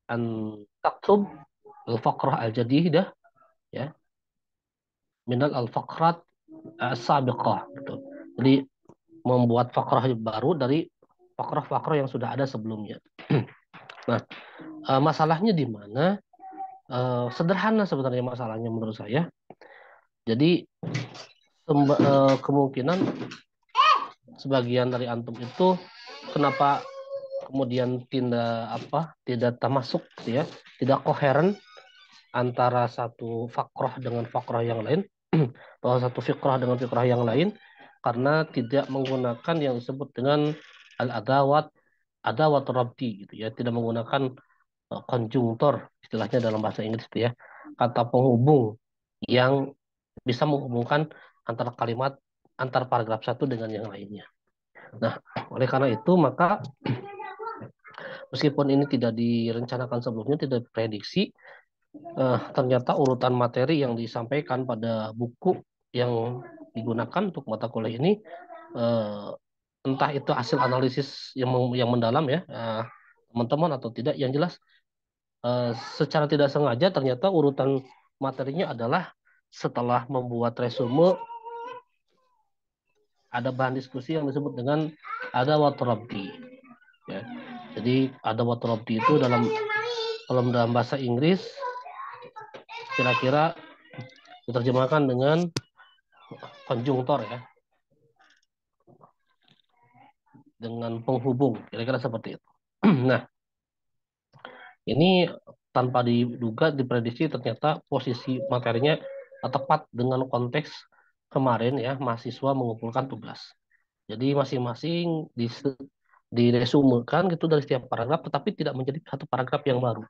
an taktub al-faqrah al-jadidah ya minal al-faqrat as-sabiqah gitu. Jadi membuat fakrah baru dari fakrah-fakrah yang sudah ada sebelumnya. Nah, masalahnya di mana? Sederhana sebenarnya masalahnya menurut saya. Jadi kemungkinan sebagian dari antum itu kenapa kemudian tidak termasuk ya, tidak koheren antara satu fakroh dengan fakroh yang lain, bahwa satu fikrah dengan fikrah yang lain, karena tidak menggunakan yang disebut dengan al-adawat, adawat rabti gitu ya, tidak menggunakan konjungtor istilahnya dalam bahasa Inggris itu ya, kata penghubung yang bisa menghubungkan antara kalimat antar paragraf satu dengan yang lainnya. Nah, oleh karena itu maka meskipun ini tidak direncanakan sebelumnya, tidak diprediksi, ternyata urutan materi yang disampaikan pada buku yang digunakan untuk mata kuliah ini, eh, entah itu hasil analisis yang mendalam ya, teman-teman atau tidak, yang jelas secara tidak sengaja ternyata urutan materinya adalah setelah membuat resume ada bahan diskusi yang disebut dengan ada watrabdi ya. Jadi ada watrabdi itu kalau dalam bahasa Inggris kira-kira diterjemahkan dengan konjungtor ya, dengan penghubung, kira-kira seperti itu. Nah, ini tanpa diduga, diprediksi ternyata posisi materinya tepat dengan konteks kemarin ya, mahasiswa mengumpulkan tugas. Jadi masing-masing diresumekan gitu dari setiap paragraf, tetapi tidak menjadi satu paragraf yang baru.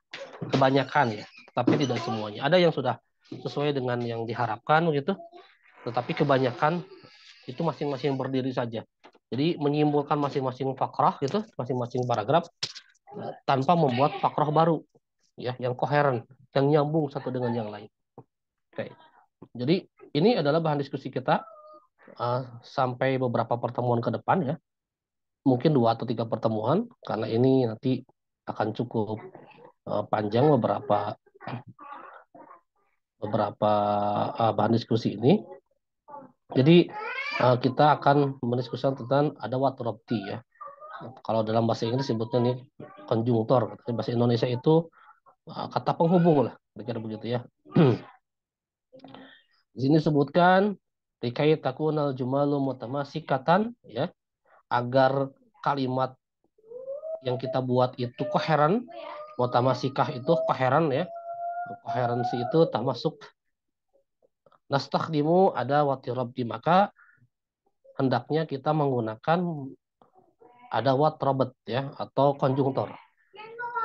Kebanyakan ya, tapi tidak semuanya. Ada yang sudah sesuai dengan yang diharapkan gitu, tetapi kebanyakan itu masing-masing berdiri saja. Jadi menyimpulkan masing-masing fakrah gitu, masing-masing paragraf tanpa membuat fakrah baru ya, yang koheren, yang nyambung satu dengan yang lain. Oke. Jadi ini adalah bahan diskusi kita sampai beberapa pertemuan ke depan ya. Mungkin 2 atau 3 pertemuan karena ini nanti akan cukup panjang beberapa beberapa bahan diskusi ini. Jadi kita akan mendiskusikan tentang ada watrobti ya. Kalau dalam bahasa Inggris sebutnya nih konjungtor, bahasa Indonesia itu kata penghubung lah, kira-kira begitu ya. Di sini sebutkan rikai takunal jumalu mutamasikatan ya, agar kalimat yang kita buat itu koheren, mutamasikah itu koheren ya, koherensi itu termasuk nastakhdimu ada watirabdi, maka hendaknya kita menggunakan ada watrobet ya atau konjungtor.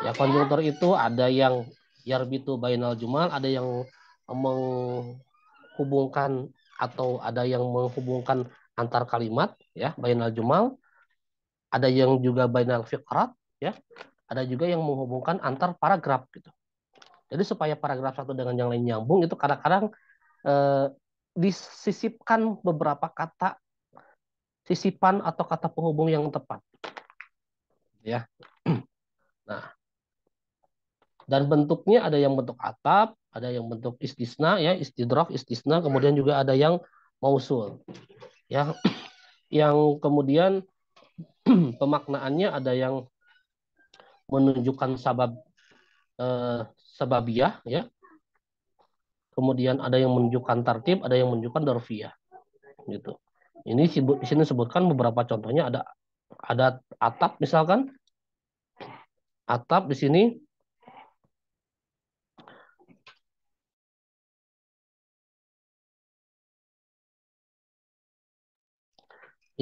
Ya konjungtor itu ada yang yarbitu bainal jumal, ada yang menghubungkan atau ada yang menghubungkan antar kalimat ya bainal jumal, ada yang juga bainal fiqrat ya, ada juga yang menghubungkan antar paragraf gitu. Jadi supaya paragraf satu dengan yang lain nyambung itu kadang-kadang eh, disisipkan beberapa kata sisipan atau kata penghubung yang tepat ya. Nah, dan bentuknya ada yang bentuk atap, ada yang bentuk istisna ya, istidrak, istisna, kemudian juga ada yang mausul ya, yang kemudian pemaknaannya ada yang menunjukkan sababiyah ya, kemudian ada yang menunjukkan tartib, ada yang menunjukkan dorfiyah gitu. Ini di sini sebutkan beberapa contohnya, ada atap misalkan, atap di sini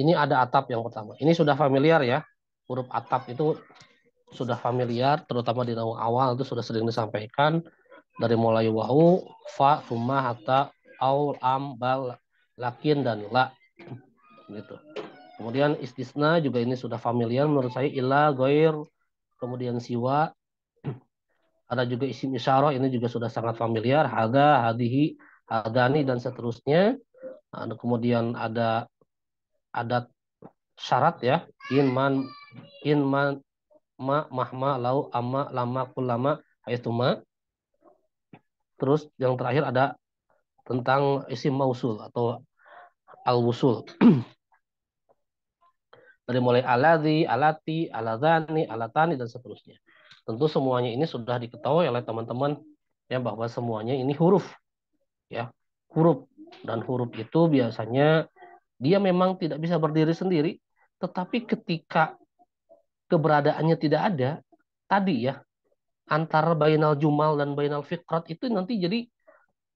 ini ada atap yang pertama. Ini sudah familiar ya. Huruf atap itu sudah familiar, terutama di nahu awal itu sudah sering disampaikan dari mulai wahu, fa, summa, hatta, aul, am, bal, lakin dan la gitu. Kemudian istisna juga ini sudah familiar menurut saya, illa, goir, kemudian siwa, ada juga isim isyarah ini juga sudah sangat familiar, hada, hadihi, hadani dan seterusnya. Kemudian ada adat syarat ya, in man ma, mahma, lau, amma, lama, kullama, haitsuma. Terus yang terakhir ada tentang isim mausul atau al-wusul. Dari mulai aladzi, alati, aladzani, alatani, dan seterusnya. Tentu semuanya ini sudah diketahui oleh teman-teman ya bahwa semuanya ini huruf ya. Huruf dan huruf itu biasanya dia memang tidak bisa berdiri sendiri, tetapi ketika keberadaannya tidak ada, tadi ya, antara bainal jumal dan bainal fikrat itu nanti jadi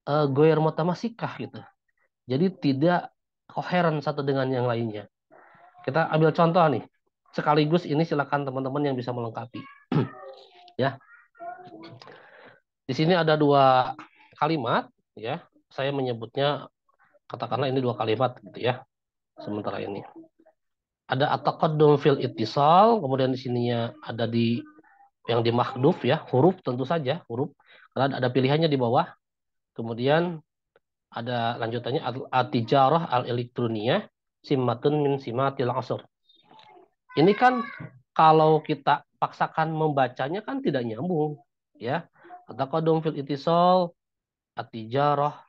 goyer mutamasikah gitu. Jadi tidak koheren satu dengan yang lainnya. Kita ambil contoh nih. Sekaligus ini silakan teman-teman yang bisa melengkapi. Ya, di sini ada dua kalimat ya. Saya menyebutnya katakanlah ini dua kalimat gitu ya. Sementara ini ada at-taqaddum fil ittisal, kemudian di sininya ada di yang di mahdhuf ya, huruf tentu saja, huruf. Karena ada pilihannya di bawah. Kemudian ada lanjutannya at-tijarah al-elektroniyah simmatun min simatil asr. Ini kan kalau kita paksakan membacanya kan tidak nyambung ya. At-taqaddum fil ittisal at-tijarah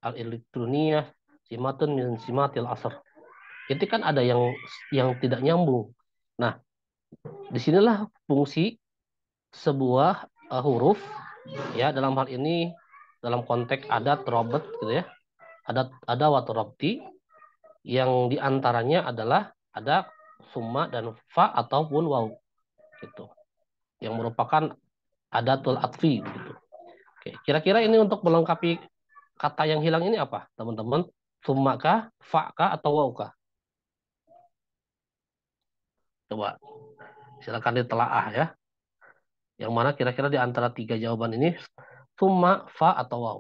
al-elektroniyah simatun min simatil asr. Itu kan ada yang tidak nyambung. Nah, disinilah fungsi sebuah huruf ya dalam hal ini dalam konteks adat robot gitu ya. Ada watorobti yang diantaranya adalah ada summa dan fa ataupun waw gitu. Yang merupakan adatul atfi gitu. Oke, kira-kira ini untuk melengkapi kata yang hilang ini apa, teman-teman? Summa kah, fa kah, atau waw kah? Coba silakan ditelaah ya. Yang mana kira-kira di antara tiga jawaban ini summa, fa, atau waw?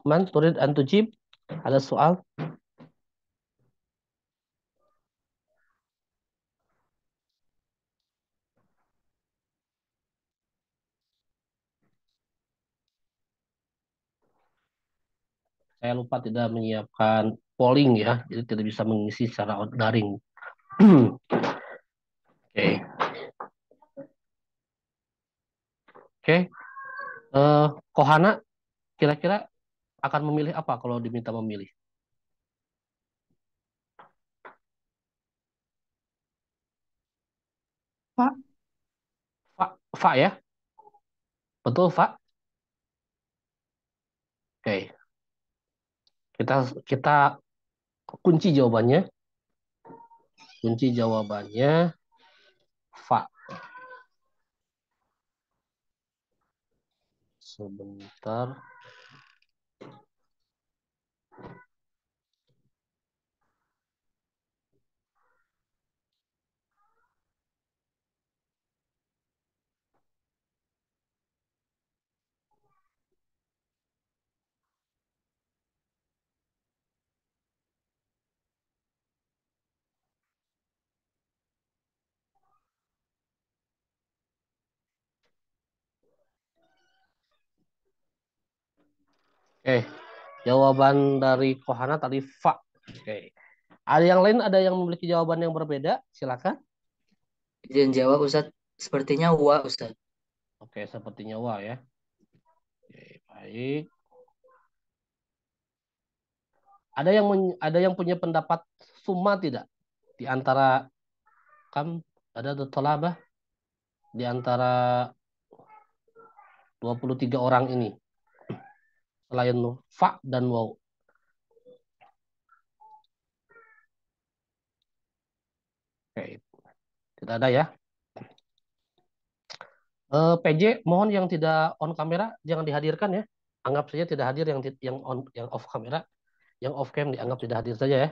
Man, turid antujib. Ada soal? Saya lupa tidak menyiapkan polling ya, jadi tidak bisa mengisi secara daring. Oke, oke. Kohana kira-kira akan memilih apa kalau diminta memilih? Pak, Fa, fa ya? Betul, fa? Oke, kita kita kunci jawabannya. Kunci jawabannya fa. Sebentar. Oke, jawaban dari Kohana tadi fa. Oke. Ada yang lain, ada yang memiliki jawaban yang berbeda? Silakan. izin jawab Ustadz. Sepertinya wa Ustadz. Oke, sepertinya wa ya. Oke, baik. Ada yang punya pendapat summa tidak? Di antara kan ada tolabah di antara 23 orang ini selain fa dan waw. Oke, tidak ada ya. PJ mohon yang tidak on kamera jangan dihadirkan ya. Anggap saja tidak hadir yang on yang off kamera, yang off cam dianggap tidak hadir saja ya.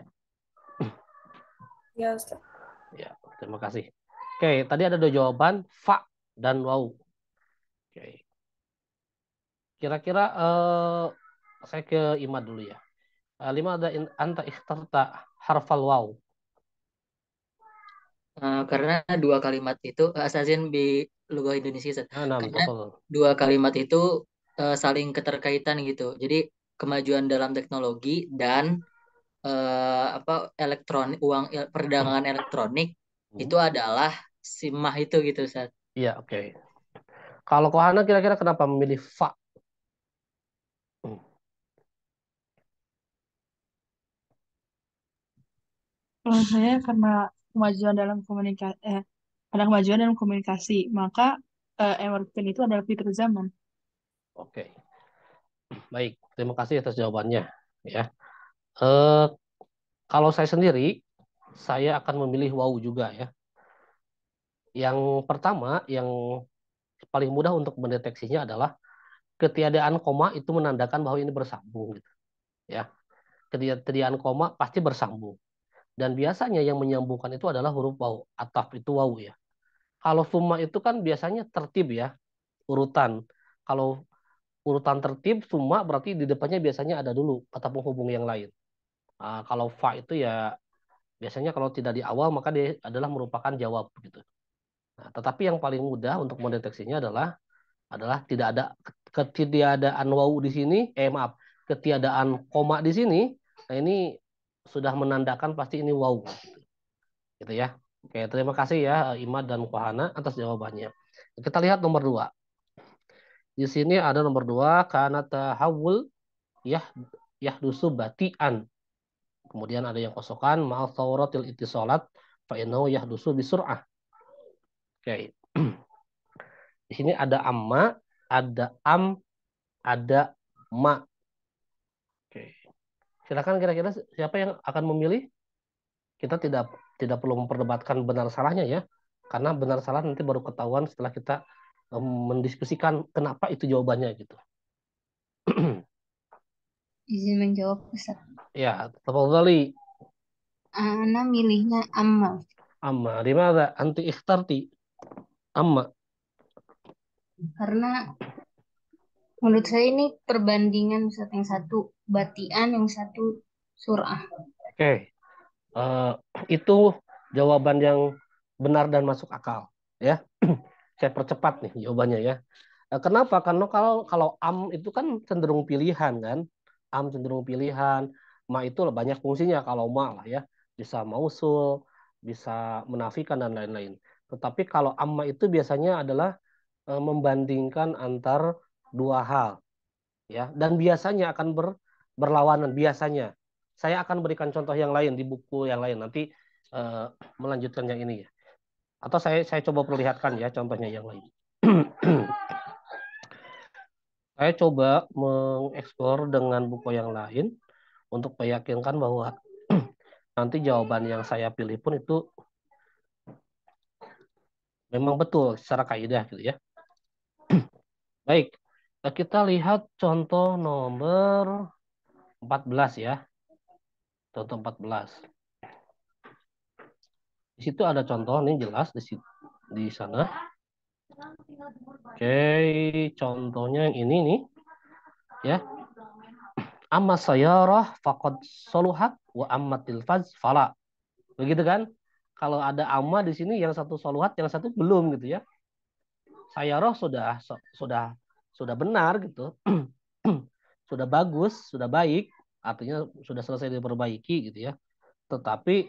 Ya, Ustaz. Ya, terima kasih. Oke, tadi ada dua jawaban, fa dan wau. Oke. Kira-kira saya ke Imad dulu ya. Lima ada anta ikhtarta harfal waw. Karena dua kalimat itu asazin di lugah Indonesia, Ustaz. Enam, Karena tafadhol. dua kalimat itu saling keterkaitan gitu. Jadi kemajuan dalam teknologi dan apa elektronik perdagangan elektronik Hmm. itu adalah simah itu gitu, Ustaz. Iya, oke. Kalau Kohana kira-kira kenapa memilih fa? Hmm. Kalau saya karena kemajuan dalam komunikasi, ada kemajuan dalam komunikasi, maka evergreen itu adalah fitur zaman. Oke, baik. Terima kasih atas jawabannya. Ya. Eh, Kalau saya sendiri, saya akan memilih wow juga ya. Yang pertama, yang paling mudah untuk mendeteksinya adalah ketiadaan koma itu menandakan bahwa ini bersambung gitu. Ya, ketiadaan koma pasti bersambung. Dan biasanya yang menyambungkan itu adalah huruf waw. Ataf itu waw ya. Kalau summa itu kan biasanya tertib ya, urutan. Kalau urutan tertib, summa berarti di depannya biasanya ada dulu kata penghubung yang lain. Kalau fa itu ya biasanya kalau tidak di awal maka dia adalah merupakan jawab gitu. Nah, tetapi yang paling mudah untuk mendeteksinya adalah tidak ada ketiadaan waw di sini, maaf, ketiadaan koma di sini. Nah, ini sudah menandakan pasti ini waw gitu ya. Oke, terima kasih ya Imad dan Kohana atas jawabannya. Kita lihat nomor dua. Di sini ada nomor dua, karena tahawul yah yahdusu batian. Kemudian ada yang kosokan ma'al thawratil ittisalat fa innahu yahdusu bisur'ah. Oke. Di sini ada amma, ada ada ma. Oke. Silakan kira-kira siapa yang akan memilih? Kita tidak tidak perlu memperdebatkan benar salahnya ya. Karena benar salah nanti baru ketahuan setelah kita mendiskusikan kenapa itu jawabannya gitu. Izin menjawab Ustaz. Ya, tafadhali. Ana milihnya amal Amma, limadha anti ikhtarti? Amma. karena menurut saya ini perbandingan Ustaz, yang satu batian, yang satu surah. Oke. Eh, itu jawaban yang benar dan masuk akal ya. Saya percepat nih jawabannya ya. Kenapa? Karena kalau kalau am itu kan cenderung pilihan kan. Am cenderung pilihan. Ma itu banyak fungsinya kalau ma lah ya. Bisa mausul, bisa menafikan dan lain-lain. Tetapi kalau amma itu biasanya adalah membandingkan antar dua hal ya. Dan biasanya akan berlawanan biasanya. Saya akan berikan contoh yang lain di buku yang lain nanti eh, melanjutkan yang ini ya. Atau saya coba perlihatkan ya contohnya yang lain. Saya coba mengeksplor dengan buku yang lain untuk meyakinkan bahwa nanti jawaban yang saya pilih pun itu memang betul secara kaidah gitu ya. Baik, kita lihat contoh nomor 14 ya. Contoh 14. Di situ ada contoh nih jelas di sana. Oke, contohnya yang ini nih ya. Amma sayyarah faqad soluhat wa amma tilfaz fala. Begitu kan? Kalau ada amma di sini yang satu soluhat, yang satu belum gitu ya. Sayyarah sudah benar gitu. Sudah bagus, sudah baik, artinya sudah selesai diperbaiki gitu ya. Tetapi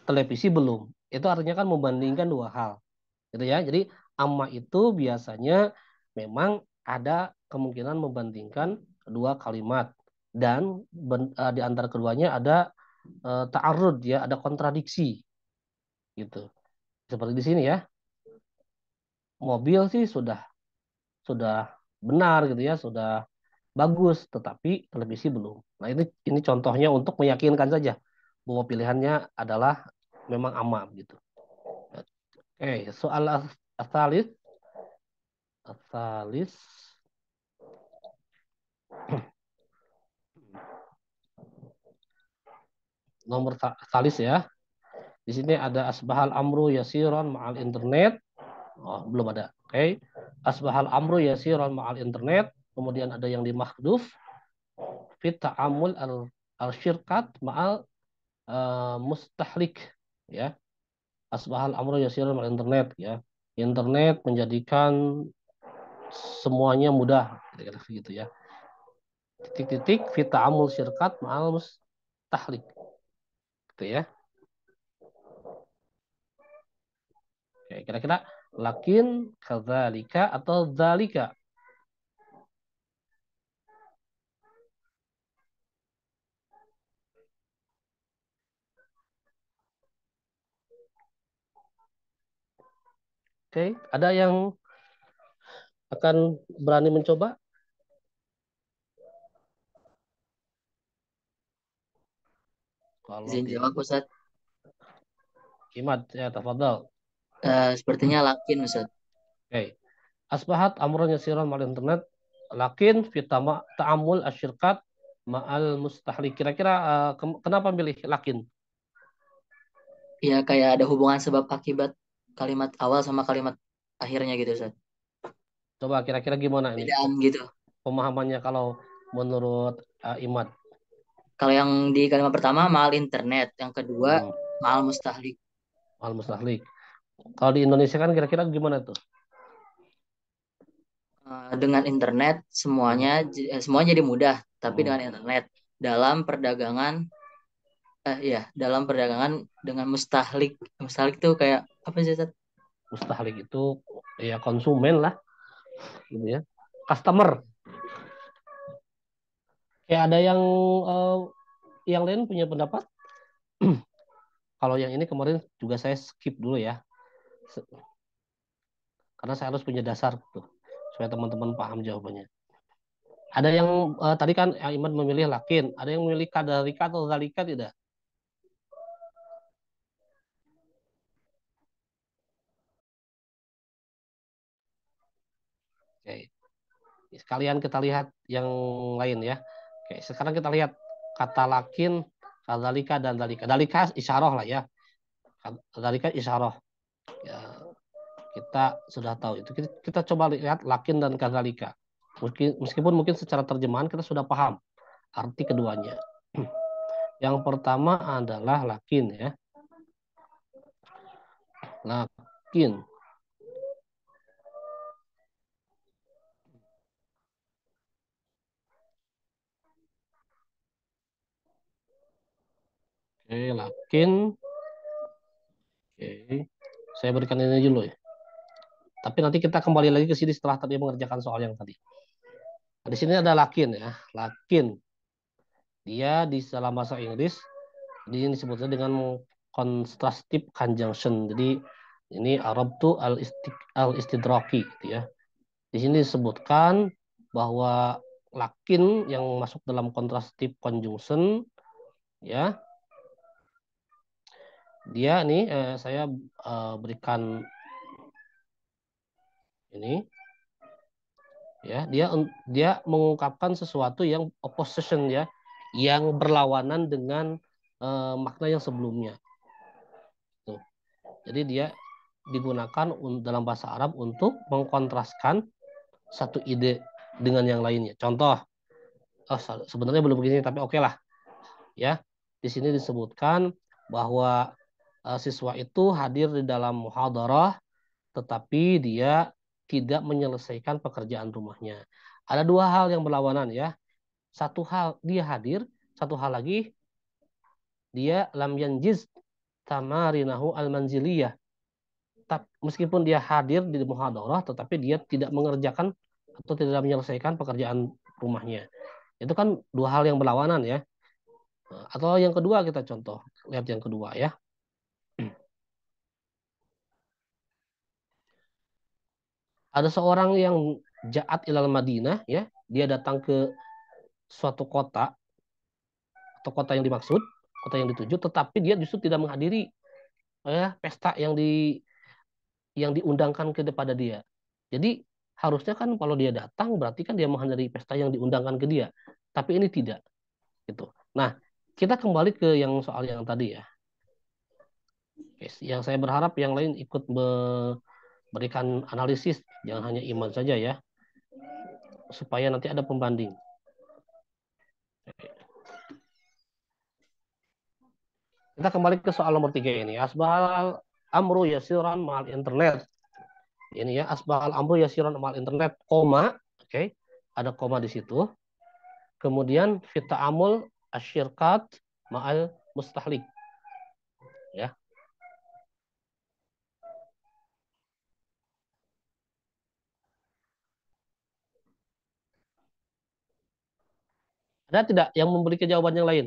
televisi belum. Itu artinya kan membandingkan dua hal. Gitu ya. Jadi amma itu biasanya memang ada kemungkinan membandingkan dua kalimat dan di antara keduanya ada ta'arud ya, ada kontradiksi gitu. Seperti di sini ya. Mobil sih sudah benar gitu ya, sudah bagus, tetapi televisi belum. Nah, ini contohnya untuk meyakinkan saja bahwa pilihannya adalah memang amma gitu. Oke, soal asalis asalis nomor salis ya. Di sini ada asbahal amru yasiron ma'al internet. Oh, belum ada. Oke. Asbahal amru yasiron ma'al internet. Kemudian ada yang dimahduf fit ta'amul al syirkat ma'al mustahlik, ya. Asbahal amru yasiron ma'al internet, ya. Internet menjadikan semuanya mudah, kira-kira gitu ya. Titik-titik fit ta'amul syirkat ma'al mustahlik, gitu ya. Oke, kira-kira lakin kadzalika atau zalika. Oke, ada yang akan berani mencoba? Kalau Izin jawab tidak, Ustaz. Imad ya tafadhal. Sepertinya lakin Ustaz. Oke. Asbahat amrun yasiran mal internet lakin fitama ta'amul asyirkat ma'al mustahlik. Kira-kira kenapa milih lakin? Ya kayak ada hubungan sebab akibat kalimat awal sama kalimat akhirnya gitu Ustaz. Coba kira-kira gimana ini Bedaan gitu. pemahamannya kalau menurut Imad? Kalau yang di kalimat pertama mahal internet, yang kedua Hmm, mahal mustahlik. Ma'al mustahlik. Kalau di Indonesia kan kira-kira gimana tuh? Dengan internet Hmm, semuanya jadi mudah, tapi hmm. dengan internet dalam perdagangan ya dalam perdagangan dengan mustahlik. Mustahlik tuh kayak apa sih Ustaz? Mustahlik itu ya konsumen lah, gitu ya. Customer. Kayak ada eh, yang lain punya pendapat? Kalau yang ini kemarin juga saya skip dulu ya. Karena saya harus punya dasar tuh supaya teman-teman paham jawabannya. Ada yang tadi kan Iman memilih lakin, ada yang memilih kadarika atau zalika tidak? Oke. Sekalian kita lihat yang lain ya. Oke, sekarang kita lihat kata lakin, kadzalika dan dalika. Dalika isyarah lah ya. Kadzalika isyarah. Ya, kita sudah tahu itu. Kita coba lihat lakin dan kadzalika. Meskipun mungkin secara terjemahan kita sudah paham arti keduanya. Yang pertama adalah lakin ya. Lakin. Oke, lakin. Oke. Saya berikan ini dulu ya. Tapi nanti kita kembali lagi ke sini setelah tadi mengerjakan soal yang tadi. Nah, di sini ada lakin ya. Lakin. Dia di dalam bahasa Inggris ini disebutnya dengan contrastive conjunction. Jadi ini Arab tuh al istidraki gitu ya. Di sini disebutkan bahwa lakin yang masuk dalam contrastive conjunction ya, dia nih saya berikan ini ya, dia mengungkapkan sesuatu yang opposition ya, yang berlawanan dengan makna yang sebelumnya. Tuh. Jadi dia digunakan dalam bahasa Arab untuk mengkontraskan satu ide dengan yang lainnya. Contoh, sebenarnya belum begini tapi oke lah ya. Di sini disebutkan bahwa siswa itu hadir di dalam muhadarah tetapi dia tidak menyelesaikan pekerjaan rumahnya. Ada dua hal yang berlawanan ya. Satu hal dia hadir, satu hal lagi dia lam yanjiz tamarinahu al-manziliyah. Meskipun dia hadir di muhadarah tetapi dia tidak mengerjakan atau tidak menyelesaikan pekerjaan rumahnya. Itu kan dua hal yang berlawanan ya. Atau yang kedua kita contoh, lihat yang kedua ya. Ada seorang yang ja'at ilal Madinah ya, dia datang ke suatu kota atau kota yang dimaksud, kota yang dituju, tetapi dia justru tidak menghadiri pesta yang diundangkan kepada dia. Jadi harusnya kan kalau dia datang berarti kan dia menghadiri pesta yang diundangkan ke dia. Tapi ini tidak gitu. Nah, kita kembali ke yang soal yang tadi ya. Oke, yang saya berharap yang lain ikut memberikan analisis, jangan hanya Iman saja ya, supaya nanti ada pembanding. Kita kembali ke soal nomor 3 ini. Asbahal amru yasiran ma'al internet. Ini ya, asbahal amru yasiran ma'al internet, koma, oke. Ada koma di situ. Kemudian fita amul asyirkat ma'al mustahlik. Ya. Ada tidak yang memberi jawaban yang lain?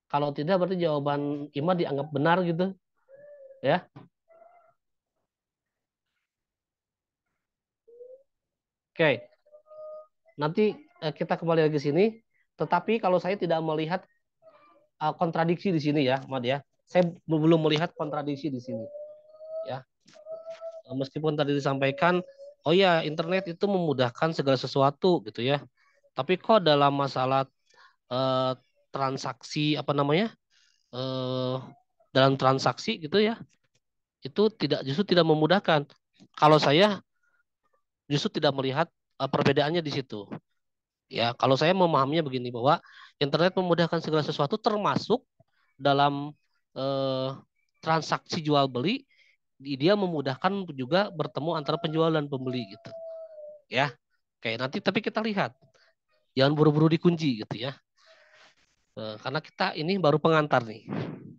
Kalau tidak berarti jawaban Ima dianggap benar gitu, ya. Oke. Nanti kita kembali lagi ke sini. Tetapi kalau saya tidak melihat kontradiksi di sini ya, Mad ya. Saya belum melihat kontradiksi di sini, ya. Meskipun tadi disampaikan, oh ya internet itu memudahkan segala sesuatu gitu ya. Tapi kok dalam masalah eh, transaksi apa namanya? Dalam transaksi gitu ya, itu justru tidak memudahkan. Kalau saya justru tidak melihat perbedaannya di situ. Ya, kalau saya memahaminya begini bahwa internet memudahkan segala sesuatu termasuk dalam eh, transaksi jual beli, dia memudahkan juga bertemu antara penjual dan pembeli gitu. Ya. Oke, nanti tapi kita lihat. Jangan buru-buru dikunci gitu ya. Karena kita ini baru pengantar nih.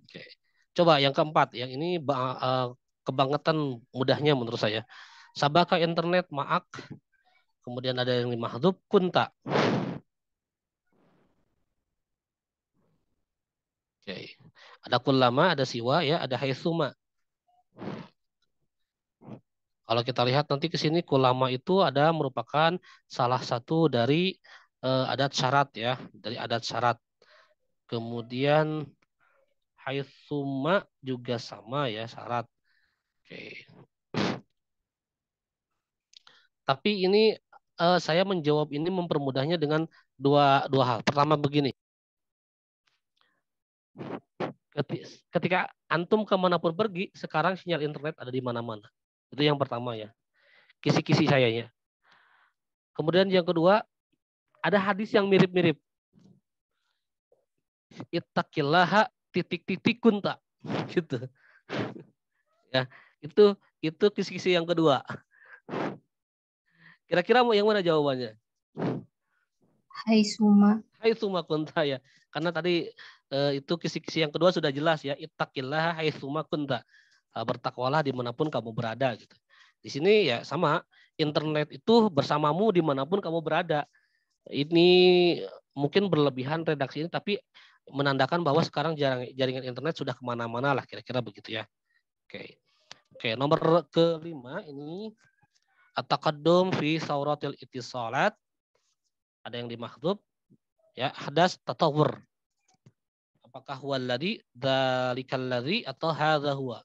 Oke. Coba yang keempat, yang ini kebangetan mudahnya menurut saya. Sabaka internet ma'ak, kemudian ada yang dimahdhuf kunta. Oke. Ada kullama, ada siwa ya, ada haitsuma. Kalau kita lihat nanti ke sini kullama itu ada merupakan salah satu dari adat syarat ya, dari adat syarat. Kemudian haitsuma juga sama ya syarat. Oke. Tapi ini saya menjawab ini mempermudahnya dengan dua hal. Pertama begini, ketika antum kemanapun pergi, sekarang sinyal internet ada di mana-mana. Itu yang pertama ya. Kisi-kisi sayanya. Kemudian yang kedua, ada hadis yang mirip-mirip. Ittaqillaha titik-titik kunta. Gitu. Ya, itu kisi-kisi yang kedua. Kira-kira yang mana jawabannya? Hai Suma. Haitsuma kunta ya. Karena tadi itu kisi-kisi yang kedua sudah jelas ya. Ittaqillaha haitsuma kunta. Bertakwalah dimanapun kamu berada gitu. Di sini ya sama, internet itu bersamamu dimanapun kamu berada. Ini mungkin berlebihan redaksi ini, tapi menandakan bahwa sekarang jaringan internet sudah kemana-mana lah, kira-kira begitu ya. Oke, nomor kelima ini at-taqaddum fi sauratil ittisalat. Ada yang dimahdhuf ya, hadas tatawur. Apakah huwa alladhi, dzalikal ladzi atau hadza huwa?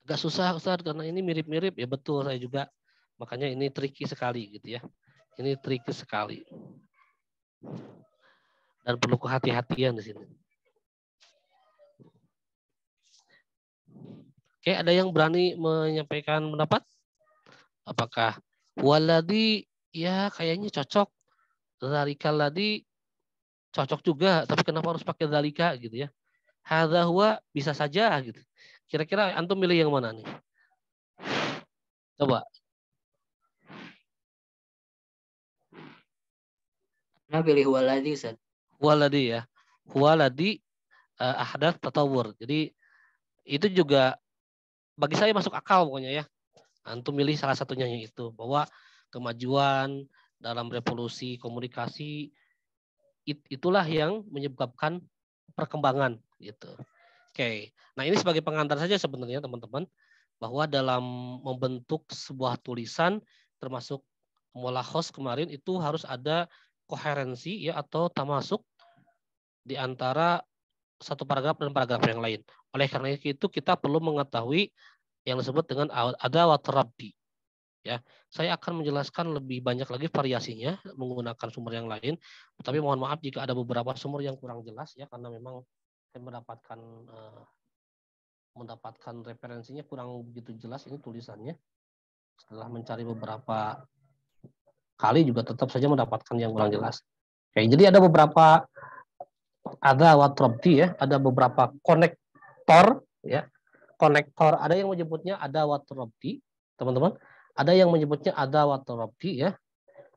Agak susah Ustaz karena ini mirip-mirip ya, betul saya juga. Makanya ini tricky sekali gitu ya. Ini tricky sekali. Dan perlu kehati-hatian di sini. Oke, ada yang berani menyampaikan pendapat? Apakah waladi ya kayaknya cocok, zalikal ladzi cocok juga, tapi kenapa harus pakai zalika gitu ya? Hadza huwa bisa saja gitu. Kira-kira antum milih yang mana nih? Coba. Nah, pilih waladi Ustaz. Waladi ya. Waladi ahdath tatawur. Jadi itu juga bagi saya masuk akal pokoknya ya. Antum milih salah satunya itu, bahwa kemajuan dalam revolusi komunikasi itulah yang menyebabkan perkembangan gitu. Oke. Nah, ini sebagai pengantar saja sebenarnya teman-teman, bahwa dalam membentuk sebuah tulisan termasuk mulakhos kemarin itu harus ada koherensi ya atau tamasuk di antara satu paragraf dan paragraf yang lain. Oleh karena itu kita perlu mengetahui yang disebut dengan adawat rabdi. Ya, saya akan menjelaskan lebih banyak lagi variasinya menggunakan sumber yang lain. Tapi mohon maaf jika ada beberapa sumber yang kurang jelas ya, karena memang saya mendapatkan referensinya kurang begitu jelas ini tulisannya. Setelah mencari beberapa kali juga tetap saja mendapatkan yang kurang jelas. Oke, jadi ada beberapa adawat rabdi ya, ada beberapa konektor ya. Konektor ada yang menyebutnya adawat rabdi, teman-teman. Ada yang menyebutnya adawat rabdi ya.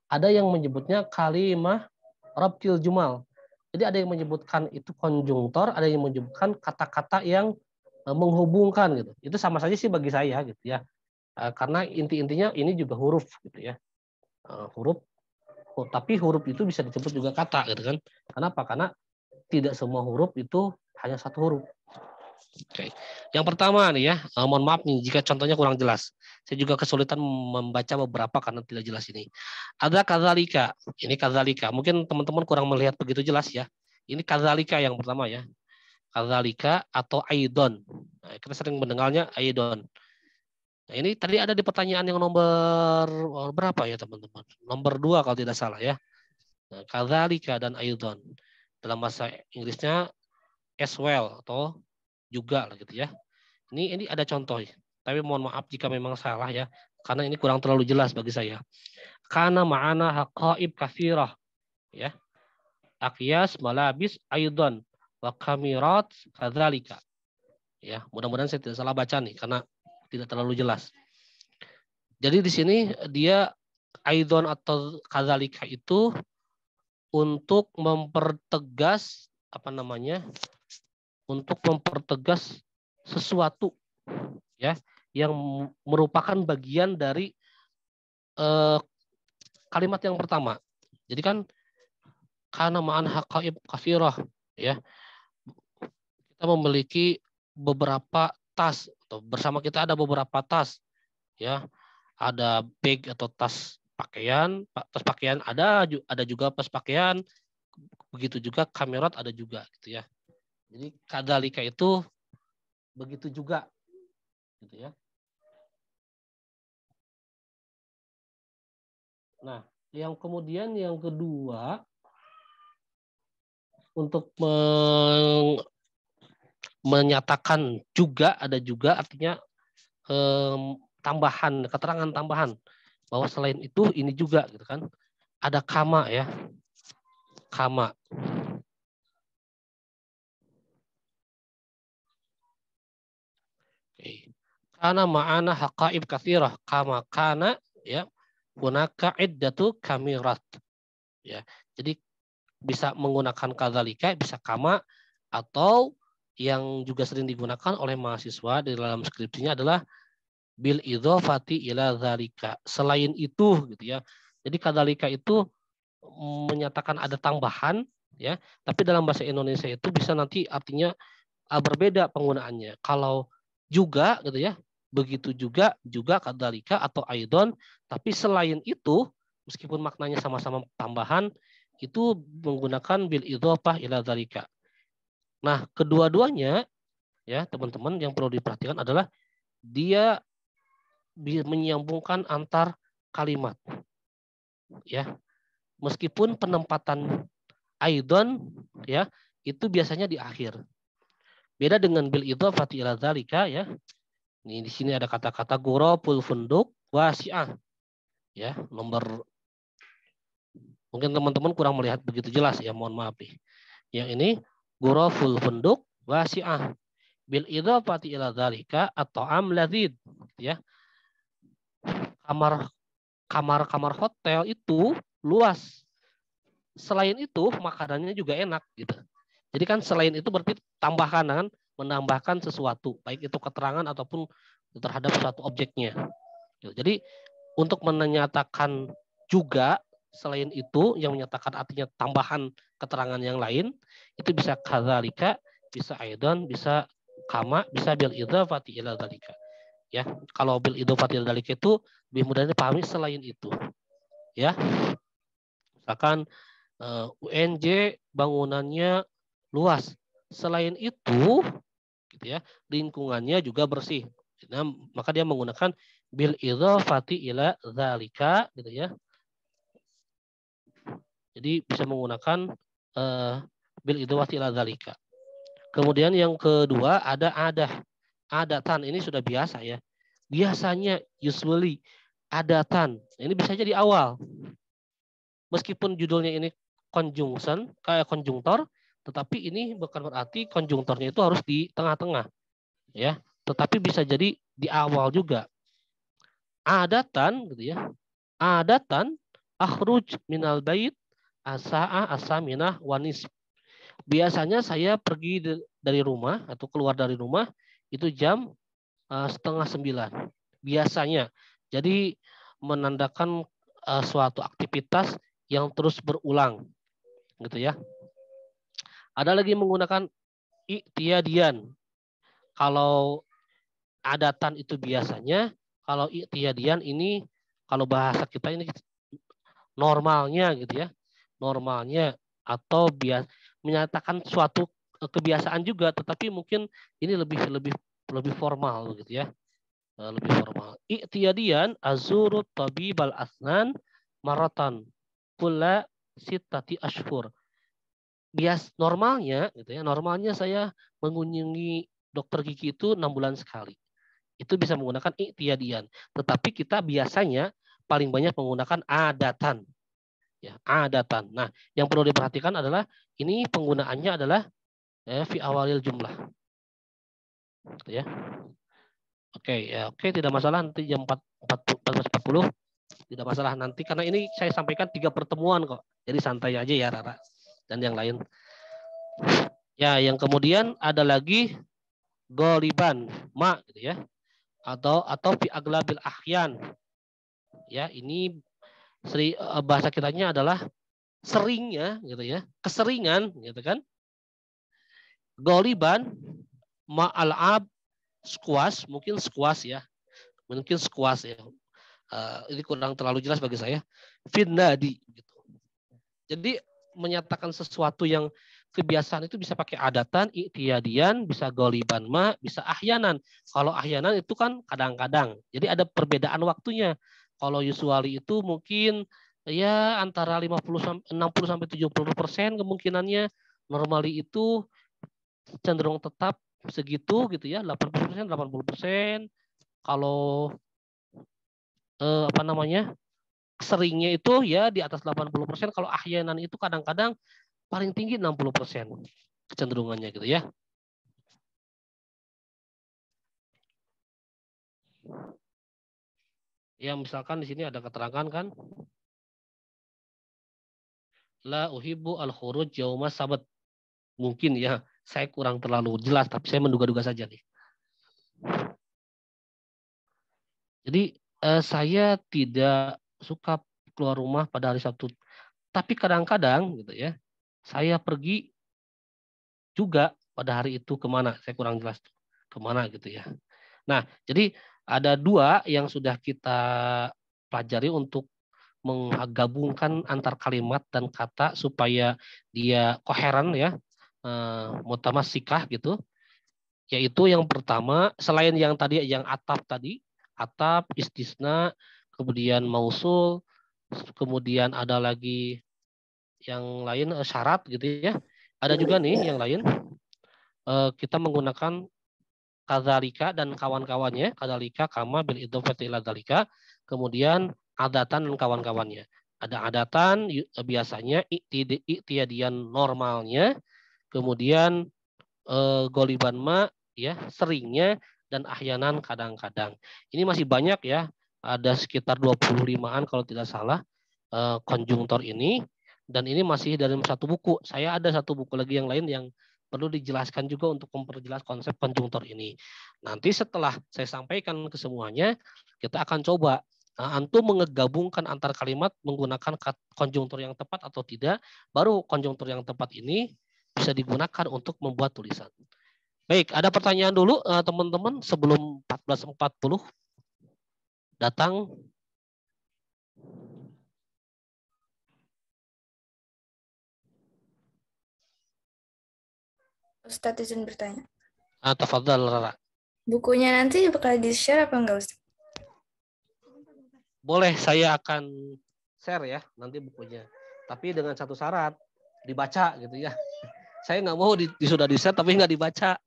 Ada yang menyebutnya kalimah rabtil jumal. Jadi ada yang menyebutkan itu konjungtor, ada yang menyebutkan kata-kata yang menghubungkan gitu. Itu sama saja sih bagi saya gitu ya. Karena inti-intinya ini juga huruf gitu ya. Huruf, tapi huruf itu bisa disebut juga kata gitu kan. Kenapa? Karena tidak semua huruf itu hanya satu huruf. Oke. Yang pertama nih ya, mohon maaf nih jika contohnya kurang jelas. Saya juga kesulitan membaca beberapa karena tidak jelas ini. Ada kadzalika. Ini kadzalika. Mungkin teman-teman kurang melihat begitu jelas ya. Ini kadzalika yang pertama ya. Kadzalika atau aidon. Nah, kita sering mendengarnya aidon. Nah, ini tadi ada di pertanyaan yang nomor berapa ya teman-teman? Nomor 2 kalau tidak salah ya. Nah, kadzalika dan aidon. Dalam bahasa Inggrisnya as well atau juga lah gitu ya. Ini ada contoh, tapi mohon maaf jika memang salah ya, karena ini kurang terlalu jelas bagi saya. Karena ma'ana haqaib katsirah ya. Aqyas malabis aidan wa kamirat kadzalika. Ya, mudah-mudahan saya tidak salah baca nih karena tidak terlalu jelas. Jadi di sini dia aidan atau kadzalika itu untuk mempertegas apa namanya? Untuk mempertegas sesuatu ya yang merupakan bagian dari kalimat yang pertama. Jadi kan karena ma'an haqaib katsirah ya. Kita memiliki beberapa tas atau bersama kita ada beberapa tas ya. Ada bag atau tas pakaian ada juga tas pakaian. Begitu juga kamerat ada juga gitu ya. Jadi kadzalika itu begitu juga gitu ya. Nah, yang kemudian yang kedua untuk menyatakan juga ada juga artinya tambahan, keterangan tambahan bahwa selain itu ini juga gitu kan. Ada kama ya. Kama. Karena ma'ana haqaib katsirah kama kana ya hunaka iddatu kamirat ya. Jadi bisa menggunakan kadzalika, bisa kama, atau yang juga sering digunakan oleh mahasiswa di dalam skripsinya adalah bil idzafati ila dzalika. Selain itu gitu ya. Jadi kadzalika itu menyatakan ada tambahan ya, tapi dalam bahasa Indonesia itu bisa nanti artinya berbeda penggunaannya. Kalau juga gitu ya, begitu juga kadzalika atau aidon, tapi selain itu meskipun maknanya sama-sama tambahan itu menggunakan bil idzafah ila dzalika. Nah, kedua-duanya ya, teman-teman yang perlu diperhatikan adalah dia menyambungkan antar kalimat. Ya. Meskipun penempatan aidon ya, itu biasanya di akhir. Beda dengan bil idzafati ila dzalika ya. Nih di sini ada kata-kata ghuraful funduk wasi'ah. Ya, nomor mungkin teman-teman kurang melihat begitu jelas ya, mohon maaf nih. Yang ini ghuraful funduk wasi'ah. Bil idzafati ila dzalika atau am ladzid ya. Kamar hotel itu luas. Selain itu makanannya juga enak gitu. Jadi kan selain itu berarti tambahkan kan, menambahkan sesuatu, baik itu keterangan ataupun terhadap suatu objeknya. Jadi untuk menyatakan juga selain itu yang menyatakan artinya tambahan keterangan yang lain itu bisa kadzalika, bisa aidan, bisa kama, bisa bil idzafati ila dzalika. Ya, kalau bil idzafati ila dzalika itu lebih mudah dipahami selain itu. Ya. Misalkan UNJ bangunannya luas. Selain itu gitu ya. Lingkungannya juga bersih. Nah, maka dia menggunakan bil idzafati ila dzalika gitu ya. Jadi bisa menggunakan bil idzafati ila dzalika. Kemudian yang kedua ada adatan. Ini sudah biasa ya. Biasanya usually adatan. Ini bisa jadi awal. Meskipun judulnya ini conjunction, kayak konjungtor, tetapi ini bukan berarti konjungtornya itu harus di tengah-tengah, ya. Tetapi bisa jadi di awal juga. Adatan, gitu ya. Adatan akhruj minal bait asa'a asaminah wanis. Biasanya saya pergi dari rumah atau keluar dari rumah itu jam 8:30. Biasanya. Jadi menandakan suatu aktivitas yang terus berulang, gitu ya. Ada lagi menggunakan i'tiyadian. Kalau adatan itu biasanya, kalau i'tiyadian ini kalau bahasa kita ini normalnya gitu ya. Normalnya atau menyatakan suatu kebiasaan juga, tetapi mungkin ini lebih formal gitu ya. Lebih formal. I'tiyadian azuru tabibal asnan maratan kulla sittati ashhur. Normalnya gitu ya, normalnya saya mengunjungi dokter gigi itu 6 bulan sekali. Itu bisa menggunakan i'tiyadian. Tetapi kita biasanya paling banyak menggunakan adatan. Ya, adatan. Nah, yang perlu diperhatikan adalah ini penggunaannya adalah fi awalil jumlah. Gitu ya. Oke, ya, oke, tidak masalah nanti jam 14.40 tidak masalah nanti karena ini saya sampaikan 3 pertemuan kok. Jadi santai aja ya Rara dan yang lain. Ya, yang kemudian ada lagi goliban ma gitu ya. Atau fi aglabil ahyan. Ya, ini bahasa kitanya adalah seringnya gitu ya. Keseringan gitu kan. Goliban ma al-ab squash, mungkin squash ya. Mungkin squash ya. Ini kurang terlalu jelas bagi saya. Finnadi gitu. Jadi menyatakan sesuatu yang kebiasaan itu bisa pakai adatan, i'tiyadian, bisa goliban ma, bisa ahyanan. Kalau ahyanan itu kan kadang-kadang. Jadi ada perbedaan waktunya. Kalau usually itu mungkin ya antara 60 sampai 70% kemungkinannya. Normally itu cenderung tetap segitu gitu ya, 80%. Kalau apa namanya? Seringnya itu ya di atas 80%, kalau ahyanan itu kadang-kadang paling tinggi 60% kecenderungannya gitu ya. Ya misalkan di sini ada keterangan kan, la uhibbu al-khuruj yauma sabat. Mungkin ya, saya kurang terlalu jelas tapi saya menduga-duga saja nih. Jadi saya tidak suka keluar rumah pada hari Sabtu. Tapi kadang-kadang gitu ya, saya pergi juga pada hari itu kemana, saya kurang jelas kemana gitu ya. Nah, jadi ada 2 yang sudah kita pelajari untuk menggabungkan antar kalimat dan kata supaya dia koheren ya, mutamassikah gitu. Yaitu yang pertama, selain yang tadi yang atap, istisna, kemudian mausul, kemudian ada lagi yang lain syarat gitu ya. Ada juga nih yang lain kita menggunakan kadzalika dan kawan-kawannya, kadzalika kama bil idhofati ila dzalika, kemudian adatan dan kawan-kawannya. Ada adatan biasanya i'tiyadian normalnya, kemudian goliban ma ya seringnya, dan ahyanan kadang-kadang. Ini masih banyak ya, ada sekitar 25-an kalau tidak salah konjungtor ini, dan ini masih dalam satu buku. Saya ada satu buku lagi yang lain yang perlu dijelaskan juga untuk memperjelas konsep konjungtor ini. Nanti setelah saya sampaikan ke semuanya, kita akan coba antum menggabungkan antar kalimat menggunakan konjungtor yang tepat atau tidak, baru konjungtor yang tepat ini bisa digunakan untuk membuat tulisan. Baik, ada pertanyaan dulu teman-teman sebelum 14.40 datang. Ustadz izin bertanya. Tafadhal Rara. Bukunya nanti bakal di-share apa enggak, Ustaz? Boleh, saya akan share ya nanti bukunya. Tapi dengan satu syarat, dibaca gitu ya. Saya nggak mau sudah di-share tapi nggak dibaca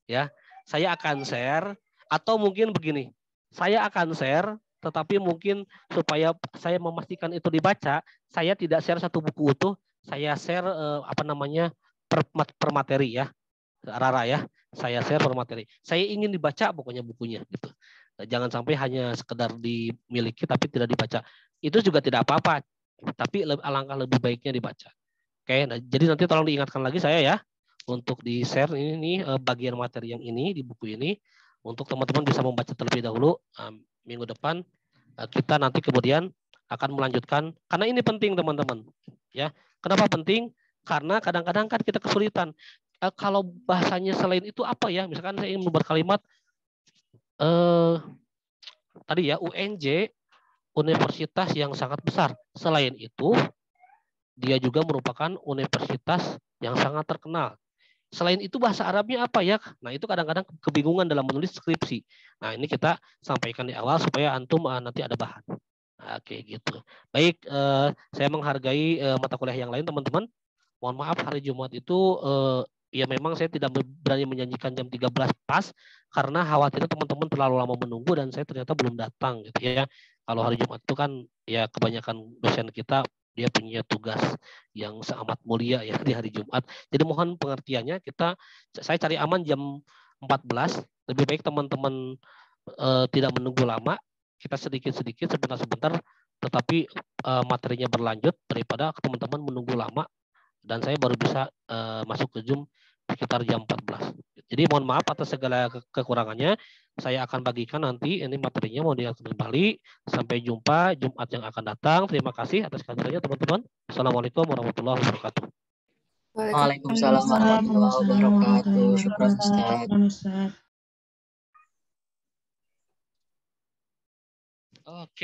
ya. Saya akan share atau mungkin begini. Saya akan share tetapi mungkin supaya saya memastikan itu dibaca, saya tidak share satu buku utuh, saya share per materi ya. Rara ya, saya share per materi. Saya ingin dibaca pokoknya bukunya gitu. Jangan sampai hanya sekedar dimiliki tapi tidak dibaca. Itu juga tidak apa-apa, tapi alangkah lebih baiknya dibaca. Oke, nah, jadi nanti tolong diingatkan lagi saya ya untuk di-share ini bagian materi yang ini di buku ini untuk teman-teman bisa membaca terlebih dahulu. Minggu depan kita nanti kemudian akan melanjutkan karena ini penting teman-teman. Ya, kenapa penting? Karena kadang-kadang kan kita kesulitan. Kalau bahasanya selain itu apa ya? Misalkan saya ingin membuat kalimat tadi ya UNJ universitas yang sangat besar. Selain itu dia juga merupakan universitas yang sangat terkenal. Selain itu bahasa Arabnya apa ya? Nah itu kadang-kadang kebingungan dalam menulis skripsi. Nah ini kita sampaikan di awal supaya antum nanti ada bahan. Oke gitu. Baik, saya menghargai mata kuliah yang lain teman-teman. Mohon maaf hari Jumat itu ya memang saya tidak berani menjanjikan jam 13 pas karena khawatirnya teman-teman terlalu lama menunggu dan saya ternyata belum datang gitu ya. Kalau hari Jumat itu kan ya kebanyakan dosen kita dia punya tugas yang sangat mulia ya di hari Jumat. Jadi mohon pengertiannya saya cari aman jam 14. Lebih baik teman-teman tidak menunggu lama, kita sedikit-sedikit sebentar-sebentar tetapi materinya berlanjut daripada teman-teman menunggu lama dan saya baru bisa masuk ke Zoom sekitar jam 14. Jadi mohon maaf atas segala kekurangannya. Saya akan bagikan nanti ini materinya mau diatur kembali. Sampai jumpa Jumat yang akan datang. Terima kasih atas kehadirannya teman-teman. Assalamualaikum warahmatullahi wabarakatuh. Waalaikumsalam warahmatullahi wabarakatuh. Syukran Ustaz. Oke.